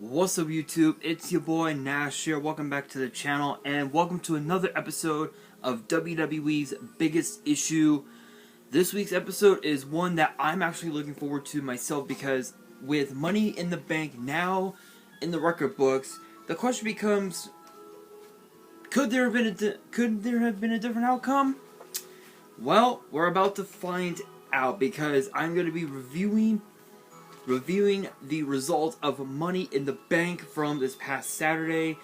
What's up YouTube, it's your boy Nash here, welcome back to the channel, and welcome to another episode of WWE's Biggest Issue. This week's episode is one that I'm actually looking forward to myself because with Money in the Bank now in the record books, the question becomes, could there have been a different outcome? Well, we're about to find out because I'm going to be reviewing the results of Money in the Bank from this past Saturday,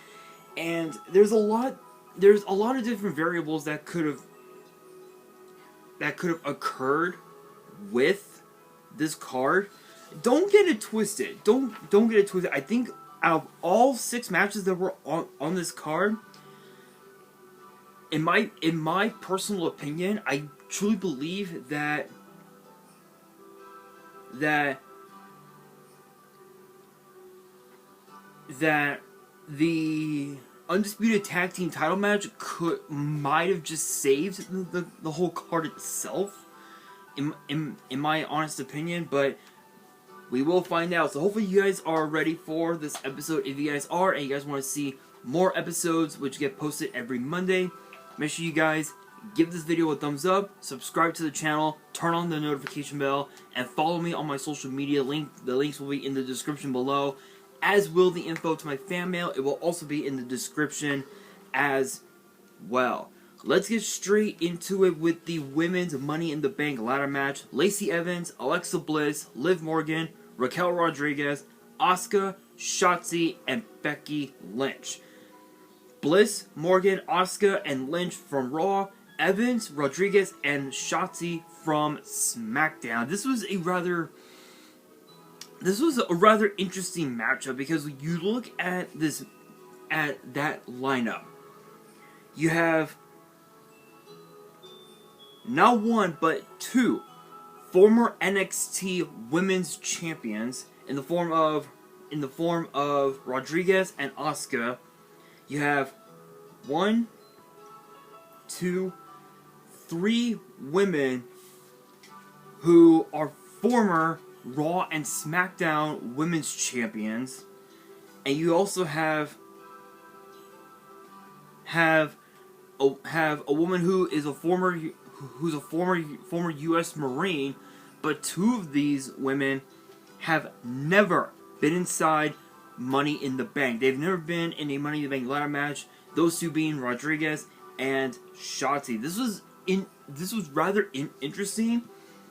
and there's a lot of different variables that could have occurred with this card. Don't get it twisted. Don't get it twisted. I think out of all 6 matches that were on this card, in my personal opinion, I truly believe that the Undisputed Tag Team title match might have just saved the whole card itself, in my honest opinion, but we will find out. So hopefully you guys are ready for this episode. If you guys are, and you guys want to see more episodes which get posted every Monday, make sure you guys give this video a thumbs up, subscribe to the channel, turn on the notification bell, and follow me on my social media. The links will be in the description below, as will the info to my fan mail. It will also be in the description as well. Let's get straight into it with the women's Money in the Bank ladder match. Lacey Evans, Alexa Bliss, Liv Morgan, Raquel Rodriguez, Asuka, Shotzi, and Becky Lynch. Bliss, Morgan, Asuka, and Lynch from Raw. Evans, Rodriguez, and Shotzi from SmackDown. This was a rather interesting matchup because you look at that lineup. You have not one but 2 former NXT Women's Champions in the form of Rodriguez and Asuka. You have 1, 2, 3 women who are former Raw and SmackDown Women's Champions, and you also have a woman who's a former U.S. Marine, but 2 of these women have never been inside Money in the Bank. They've never been in a Money in the Bank ladder match. Those 2 being Rodriguez and Shotzi. This was rather interesting.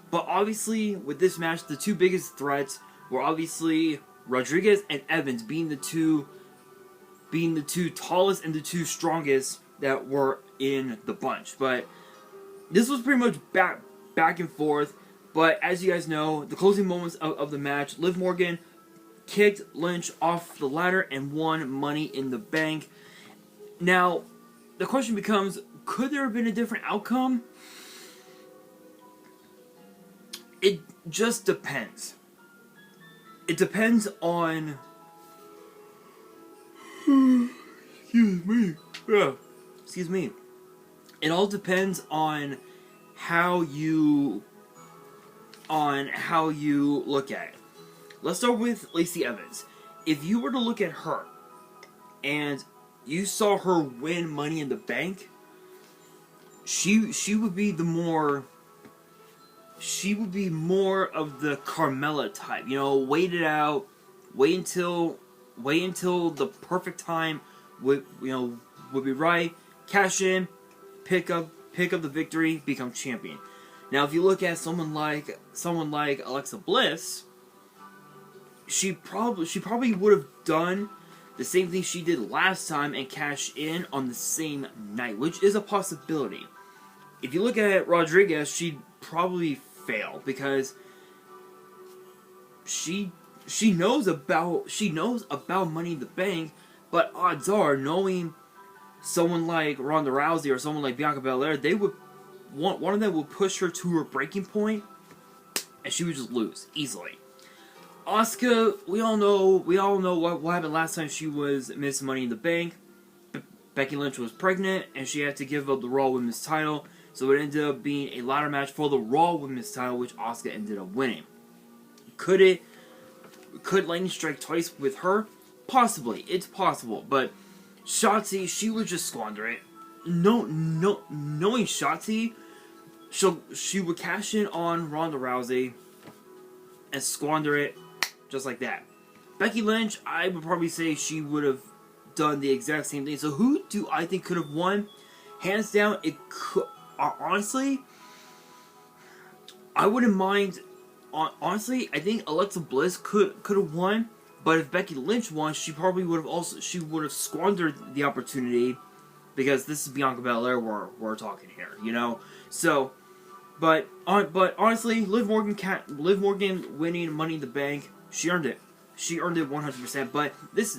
But obviously, with this match, the 2 biggest threats were obviously Rodriguez and Evans being the two tallest and the 2 strongest that were in the bunch. But this was pretty much back and forth. But as you guys know, the closing moments of the match, Liv Morgan kicked Lynch off the ladder and won Money in the Bank. Now, the question becomes, could there have been a different outcome? It just depends. It depends on... Excuse me. It all depends on how you look at it. Let's start with Lacey Evans. If you were to look at her and you saw her win Money in the Bank, she would be more of the Carmella type, wait it out, wait until the perfect time would be right, cash in, pick up the victory, become champion. Now, if you look at someone like Alexa Bliss, she probably would have done the same thing she did last time and cash in on the same night, which is a possibility. If you look at Rodriguez, she'd probably fail because she knows about Money in the Bank, but odds are, knowing someone like Ronda Rousey or someone like Bianca Belair, one of them will push her to her breaking point, and she would just lose easily. Asuka, we all know what happened last time she was Miss Money in the Bank. Becky Lynch was pregnant, and she had to give up the Raw Women's title. So it ended up being a ladder match for the Raw Women's title, which Asuka ended up winning. Could lightning strike twice with her? Possibly, it's possible, but Shotzi, she would just squander it. Knowing Shotzi, she would cash in on Ronda Rousey and squander it just like that. Becky Lynch, I would probably say she would have done the exact same thing. So who do I think could have won? Hands down, it could. Honestly, I wouldn't mind. Honestly, I think Alexa Bliss could have won. But if Becky Lynch won, she probably would have squandered the opportunity, because this is Bianca Belair we're talking here, you know. So, but honestly, Liv Morgan winning Money in the Bank, she earned it. She earned it 100%. But this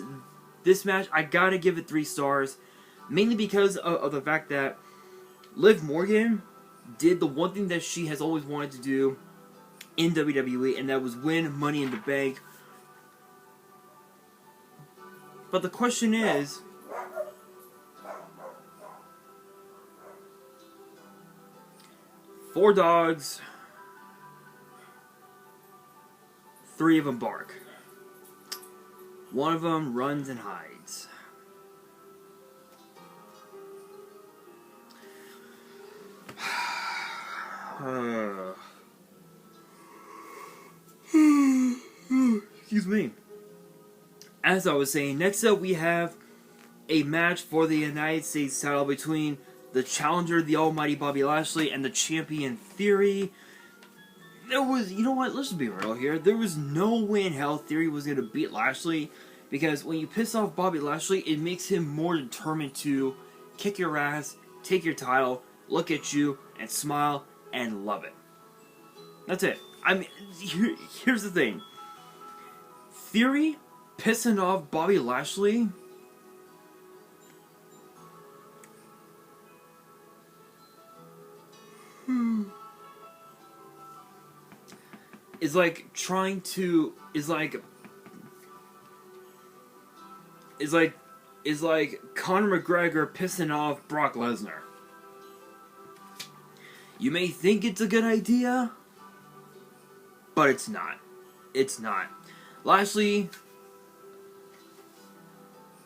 match, I gotta give it 3 stars, mainly because of the fact that Liv Morgan did the one thing that she has always wanted to do in WWE, and that was win Money in the Bank. But the question is, four dogs, 3 of them bark. 1 of them runs and hides. Excuse me. As I was saying, next up we have a match for the United States title between the challenger, the almighty Bobby Lashley, and the champion Theory. There was, you know what, let's just be real here. There was no way in hell Theory was going to beat Lashley, because when you piss off Bobby Lashley, it makes him more determined to kick your ass, take your title, look at you, and smile, and love it. That's it. I mean, here's the thing. Theory pissing off Bobby Lashley is like Conor McGregor pissing off Brock Lesnar. You may think it's a good idea, but it's not. It's not. Lashley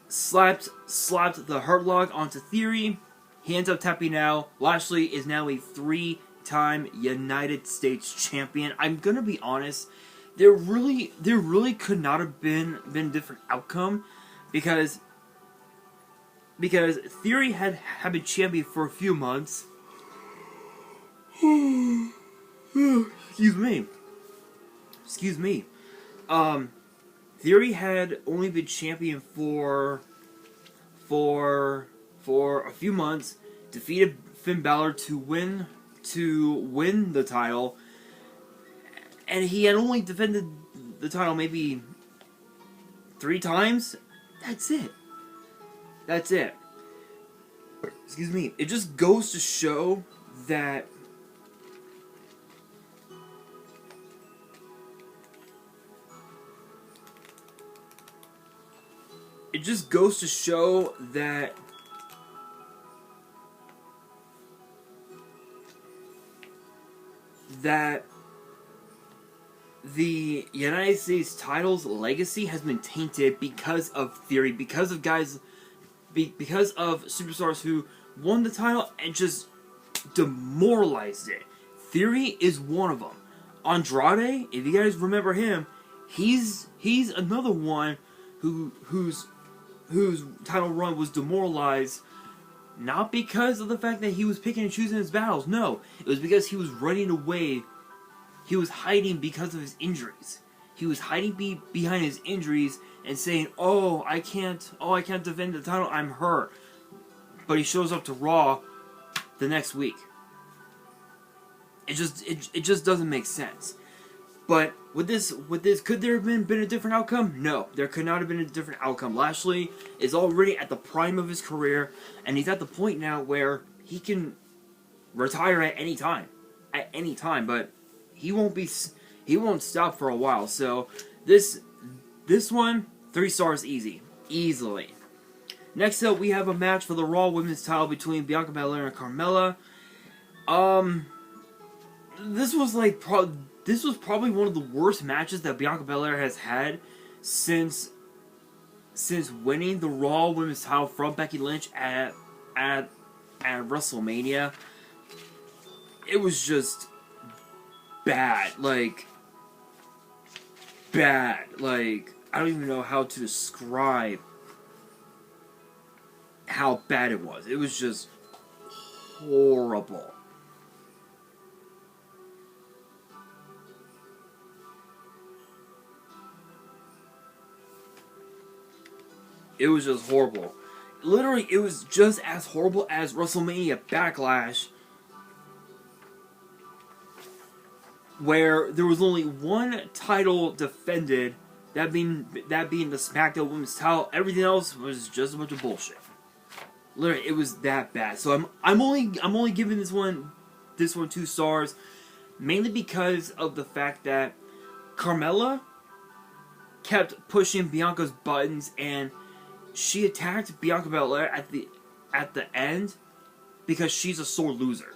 slapped the Hurt Lock onto Theory. He ends up tapping out. Lashley is now a 3-time United States champion. I'm gonna be honest, there really could not have been a different outcome, because Theory had been champion for a few months. Excuse me. Theory had only been champion for a few months, defeated Finn Balor to win the title, and he had only defended the title maybe 3 times. That's it. Excuse me. It just goes to show that the United States title's legacy has been tainted because of Theory, because of superstars who won the title and just demoralized it. Theory is one of them. Andrade, if you guys remember him, he's another one whose title run was demoralized, not because of the fact that he was picking and choosing his battles. No, it was because he was running away. He was hiding because of his injuries. He was hiding behind his injuries and saying, "Oh, I can't defend the title. I'm hurt." But he shows up to Raw the next week. It just doesn't make sense. But with this, could there have been a different outcome? No, there could not have been a different outcome. Lashley is already at the prime of his career, and he's at the point now where he can retire at any time. But he won't stop for a while. So this one, 3 stars easily. Next up, we have a match for the Raw Women's title between Bianca Belair and Carmella. This was probably one of the worst matches that Bianca Belair has had since since winning the Raw Women's title from Becky Lynch at WrestleMania. It was just bad. Like, bad. Like, I don't even know how to describe how bad it was. It was just horrible. It was just horrible. Literally, it was just as horrible as WrestleMania Backlash, where there was only one title defended, that being the SmackDown Women's title. Everything else was just a bunch of bullshit. Literally, it was that bad. So I'm only giving this one 2 stars, mainly because of the fact that Carmella kept pushing Bianca's buttons, and she attacked Bianca Belair at the end because she's a sore loser.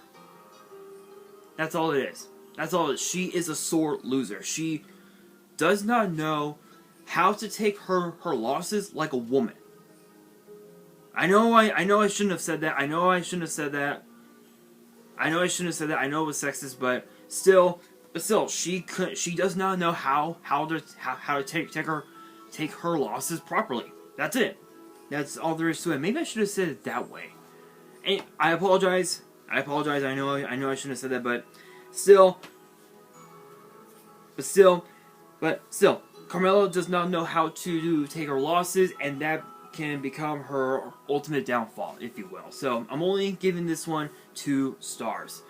That's all it is. That's all it is. She is a sore loser. She does not know how to take her losses like a woman. I know I shouldn't have said that. I know I shouldn't have said that. I know it was sexist, but still, she does not know how to take her losses properly. That's it. That's all there is to it. Maybe I should have said it that way. And I apologize. I know I shouldn't have said that, but still, Carmella does not know how to take her losses, and that can become her ultimate downfall, if you will. So I'm only giving this one 2 stars.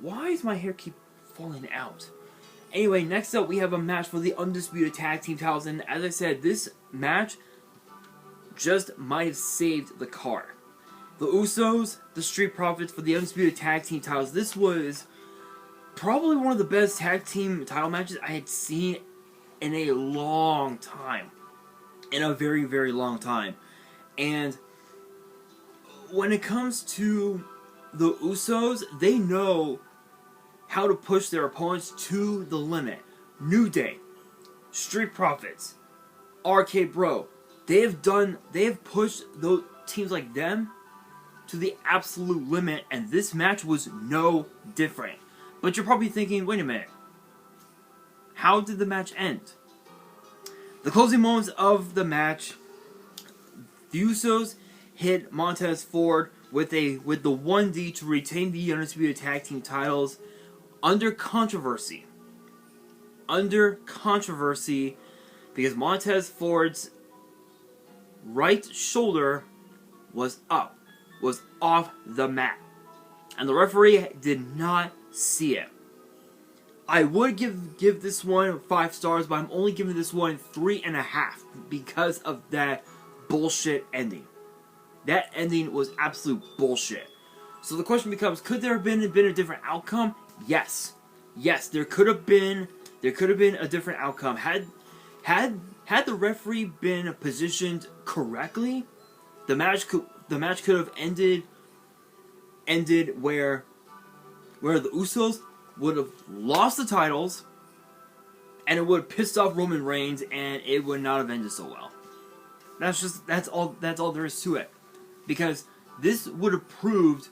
Why does my hair keep falling out? Anyway, next up we have a match for the Undisputed Tag Team titles, and as I said, this match just might have saved the card. The Usos, the Street Profits for the Undisputed Tag Team titles. This was probably one of the best tag team title matches I had seen in a long time. In a very, very long time. And when it comes to the Usos, they know how to push their opponents to the limit. New Day, Street Profits, RK Bro, they have pushed those teams like them to the absolute limit, and this match was no different. But you're probably thinking, wait a minute, how did the match end? The closing moments of the match, the Usos hit Montez Ford with the 1D to retain the Undisputed Tag Team titles under controversy. Because Montez Ford's right shoulder was off the mat, and the referee did not see it. I would give this one 5 stars, but I'm only giving this one 3.5 because of that bullshit ending. That ending was absolute bullshit. So the question becomes, could there have been a different outcome? Yes, there could have been a different outcome. Had the referee been positioned correctly, the match could have ended where the Usos would have lost the titles, and it would have pissed off Roman Reigns, and it would not have ended so well. That's all there is to it. Because this would have proved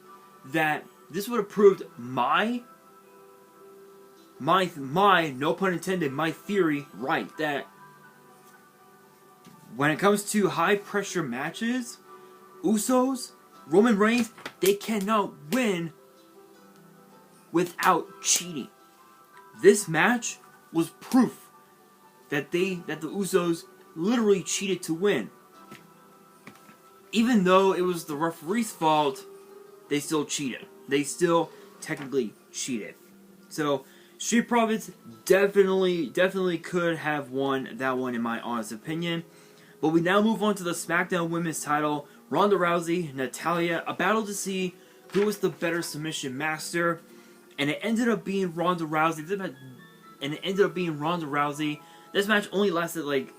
my no pun intended, my theory right, that when it comes to high pressure matches, Usos, Roman Reigns, they cannot win without cheating. This match was proof that the Usos literally cheated to win. Even though it was the referee's fault, they still cheated. They still technically cheated. So Street Profits definitely could have won that one in my honest opinion. But we now move on to the SmackDown Women's title. Ronda Rousey, Natalya, a battle to see who was the better submission master. And it ended up being Ronda Rousey. This match only lasted like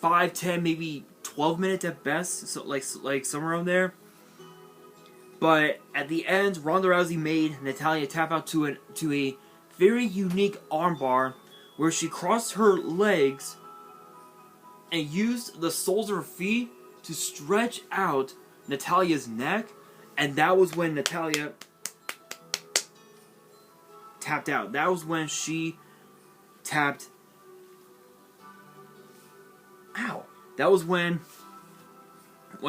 5, 10, maybe 12 minutes at best. So like somewhere around there. But at the end, Ronda Rousey made Natalya tap out to a very unique armbar where she crossed her legs and used the soles of her feet to stretch out Natalya's neck, and that was when Natalya tapped out. That was when she tapped. Ow! That was when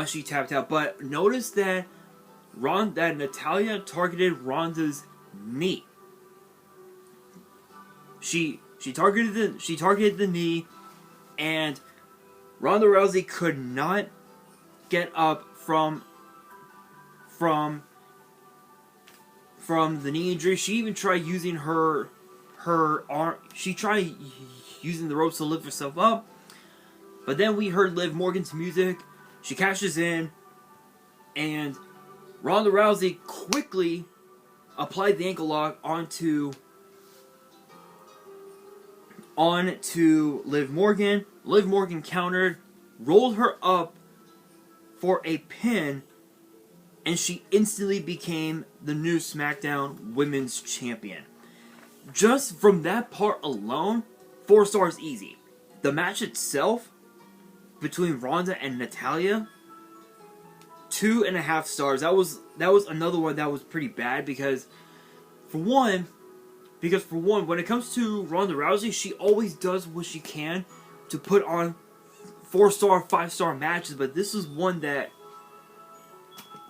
she tapped out. But notice that Natalya targeted Ronda's knee. She targeted the knee, and Ronda Rousey could not get up from the knee injury. She even tried using her arm. She tried using the ropes to lift herself up, but then we heard Liv Morgan's music. She cashes in, and Ronda Rousey quickly applied the ankle lock onto Liv Morgan. Liv Morgan countered, rolled her up for a pin, and she instantly became the new SmackDown Women's Champion. Just from that part alone, 4 stars easy. The match itself between Ronda and Natalya, 2.5 stars. That was another one that was pretty bad because for one, when it comes to Ronda Rousey, she always does what she can to put on 4-star, 5-star matches, but this is one that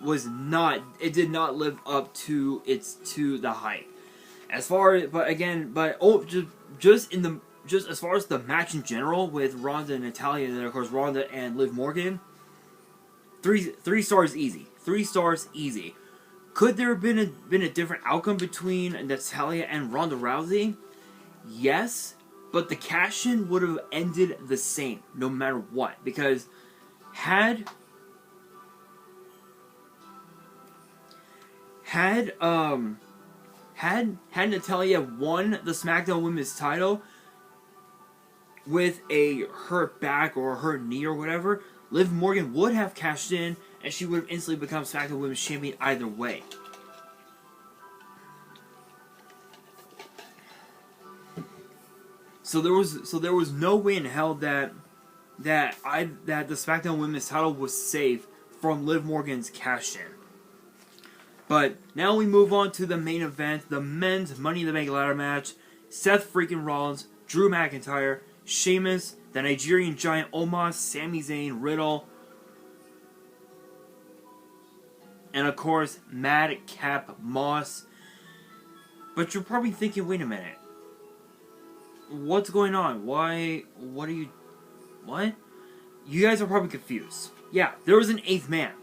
was not. It did not live up to the hype. Just as far as the match in general with Ronda and Natalya, and then of course Ronda and Liv Morgan, 3 stars easy. 3 stars easy. Could there have been a different outcome between Natalya and Ronda Rousey? Yes, but the cash-in would have ended the same, no matter what. Because had Natalya won the SmackDown Women's title with a hurt back or hurt knee or whatever, Liv Morgan would have cashed in, and she would have instantly become SmackDown Women's Champion either way. So there was no way in hell that the SmackDown Women's title was safe from Liv Morgan's cash in. But now we move on to the main event, the men's Money in the Bank ladder match. Seth freaking Rollins, Drew McIntyre, Sheamus, the Nigerian Giant Omos, Sami Zayn, Riddle, and of course, Madcap Moss. But you're probably thinking, wait a minute. What's going on? What? You guys are probably confused. Yeah, there was an 8th man.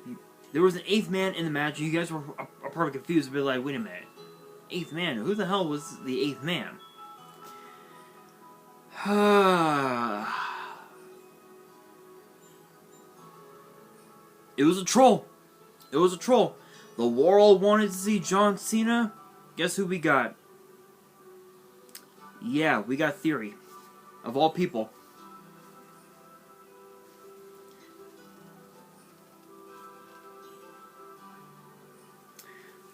There was an 8th man in the match. You guys are probably confused. But like, wait a minute. 8th man? Who the hell was the 8th man? It was a troll. It was a troll. The world wanted to see John Cena. Guess who we got? Yeah, we got Theory. Of all people.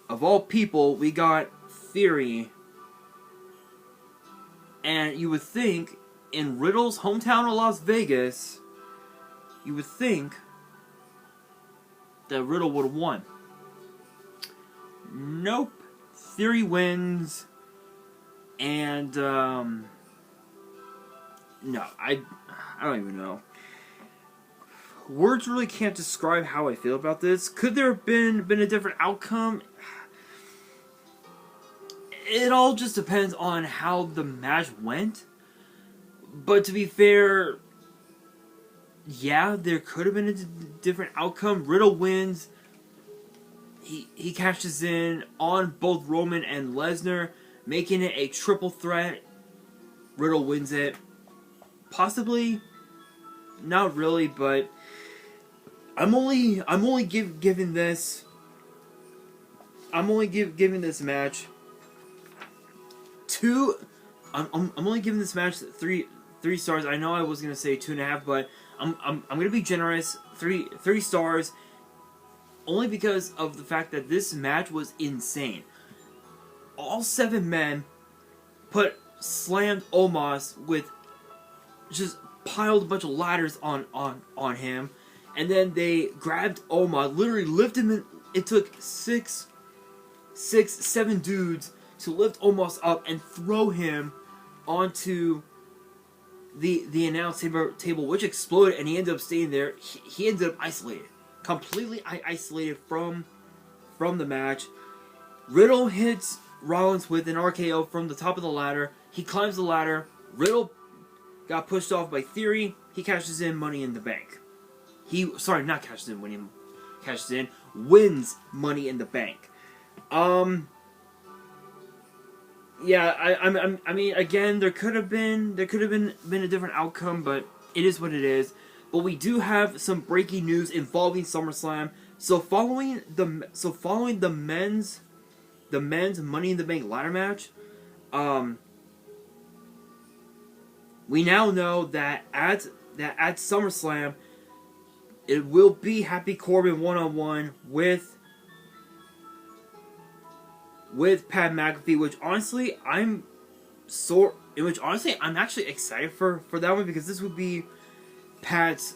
Of all people, we got Theory. And you would think, in Riddle's hometown of Las Vegas, you would think that Riddle would have won. Nope. Theory wins. And, no, I don't even know. Words really can't describe how I feel about this. Could there have been a different outcome? It all just depends on how the match went. But to be fair, yeah, there could have been a different outcome. Riddle wins. He cashes in on both Roman and Lesnar, making it a triple threat. Riddle wins it. Possibly, not really, but I'm only giving this match I'm only giving this match three stars. I know I was gonna say 2.5, but I'm gonna be generous. Three stars, only because of the fact that this match was insane. All 7 men slammed Omos with just piled a bunch of ladders on him, and then they grabbed Omos, literally lifted him in. It took seven dudes to lift Omos up and throw him onto the announce table, which exploded, and he ended up staying there. He ended up isolated, completely isolated from the match. Riddle hits Rollins with an RKO from the top of the ladder. He climbs the ladder. Riddle got pushed off by Theory. He cashes in Money in the Bank. Not cashes in, wins Money in the Bank. Yeah, I mean, again, there could have been a different outcome, but it is what it is. But we do have some breaking news involving SummerSlam. So following the men's Money in the Bank ladder match, we now know that at SummerSlam, it will be Happy Corbin one-on-one with Pat McAfee, which honestly I'm actually excited for that one, because this would be Pat's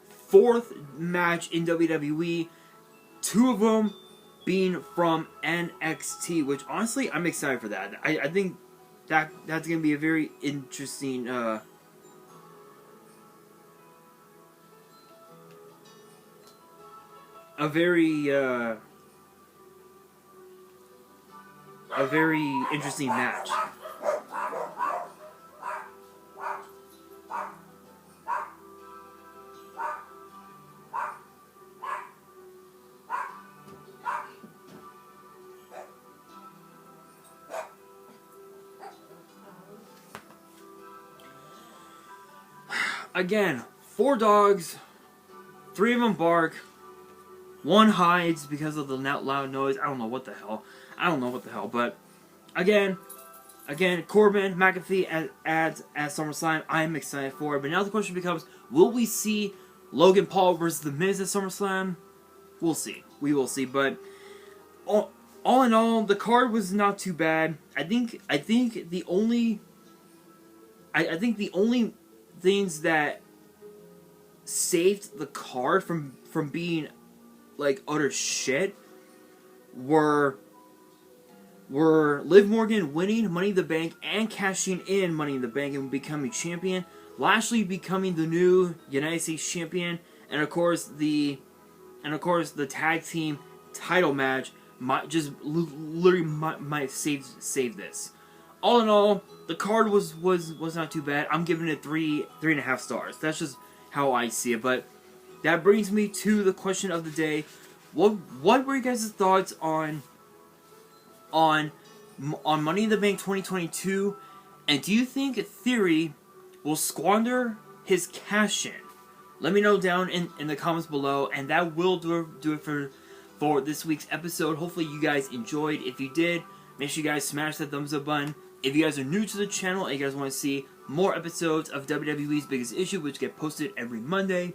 fourth match in WWE, two of them being from NXT, which honestly I'm excited for that. I think that's going to be a very interesting a very interesting match. Again, 4 dogs, 3 of them bark, 1 hides because of the loud noise. I don't know what the hell, but again, Corbin, McAfee adds at SummerSlam. I'm excited for it. But now the question becomes, will we see Logan Paul versus The Miz at SummerSlam? We'll see. We will see. But all in all, the card was not too bad. I think the only things that saved the card from being like utter shit were Liv Morgan winning Money in the Bank and cashing in Money in the Bank and becoming champion, Lashley becoming the new United States champion, and of course the tag team title match might save this. All in all, the card was not too bad. I'm giving it 3.5 stars. That's just how I see it. But that brings me to the question of the day. What were you guys' thoughts on Money in the Bank 2022? And do you think Theory will squander his cash-in? Let me know down in the comments below. And that will do it for this week's episode. Hopefully you guys enjoyed. If you did, make sure you guys smash that thumbs up button. If you guys are new to the channel and you guys want to see more episodes of WWE's Biggest Issue, which get posted every Monday,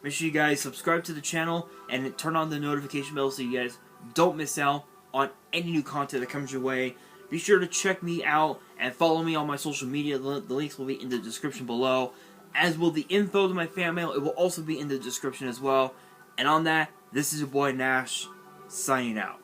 make sure you guys subscribe to the channel and turn on the notification bell so you guys don't miss out on any new content that comes your way. Be sure to check me out and follow me on my social media. The links will be in the description below, as will the info to my fan mail. It will also be in the description as well. And on that, this is your boy Nash, signing out.